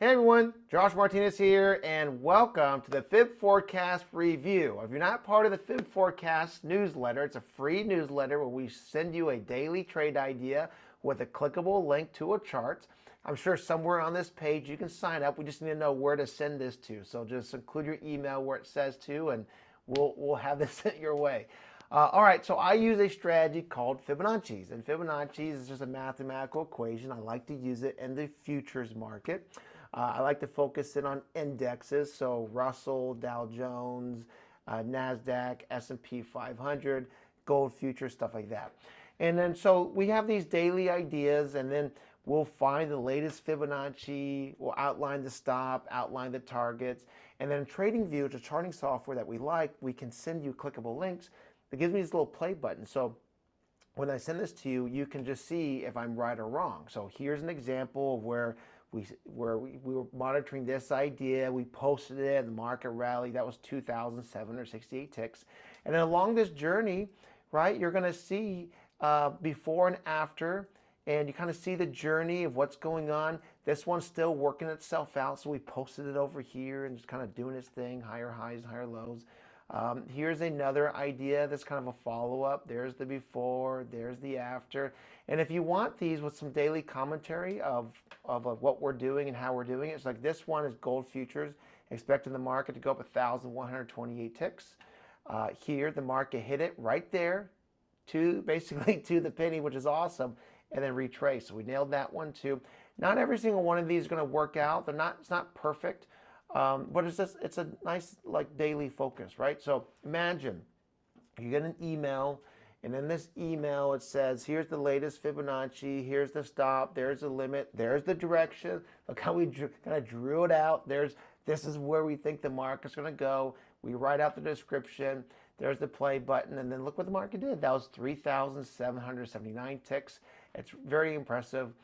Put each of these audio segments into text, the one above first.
Hey everyone, Josh Martinez here, and welcome to the Fib Forecast review. If you're not part of the Fib Forecast newsletter, it's a free newsletter where we send you a daily trade idea with a clickable link to a chart. I'm sure somewhere on this page you can sign up. We just need to know where to send this to. So just include your email where it says to, and we'll have this sent your way. All right, so I use a strategy called Fibonacci's, and Fibonacci's is just a mathematical equation. I like to use it in the futures market. I like to focus in on indexes, so Russell, Dow Jones, NASDAQ, S&P 500, gold futures, stuff like that. And then so we have these daily ideas, and then we'll find the latest Fibonacci, we'll outline the stop, outline the targets, and then TradingView, it's a charting software that we like, we can send you clickable links that gives me this little play button. So when I send this to you, you can just see if I'm right or wrong. So here's an example of where we were monitoring this idea. We posted it, the market rally. That was 2,768 ticks. And then along this journey, right, you're going to see before and after, and you kind of see the journey of what's going on. This one's still working itself out, so we posted it over here and just kind of doing its thing, higher highs and higher lows. Here's another idea that's kind of a follow-up. There's the before, there's the after. And if you want these with some daily commentary of what we're doing and how we're doing it, it's like this one is gold futures, expecting the market to go up 1,128 ticks. Here, the market hit it right there, basically to the penny, which is awesome, and then retrace. So we nailed that one too. Not every single one of these is going to work out. It's not perfect. But it's a nice like daily focus, right? So imagine you get an email, and in this email it says, here's the latest Fibonacci, here's the stop, there's the limit, there's the direction. Look how we kind of drew it out. This is where we think the market's going to go. We write out the description. There's the play button, and then look what the market did. That was 3,779 ticks. It's very impressive.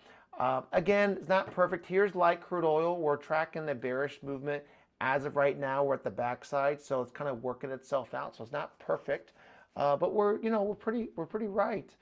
Again, it's not perfect. Here's light crude oil. We're tracking the bearish movement. As of right now, we're at the backside, so it's kind of working itself out. So it's not perfect, but we're pretty right.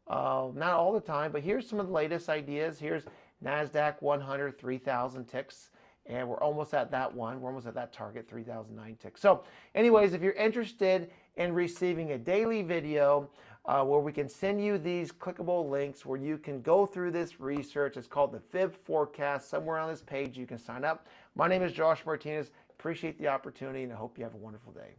Not all the time, but here's some of the latest ideas. Here's NASDAQ 100, 3,000 ticks, and we're almost at that one. We're almost at that target, 3,009 ticks. So anyways, if you're interested in receiving a daily video where we can send you these clickable links where you can go through this research. It's called the Fib Forecast. Somewhere on this page you can sign up. My name is Josh Martinez. Appreciate the opportunity, and I hope you have a wonderful day.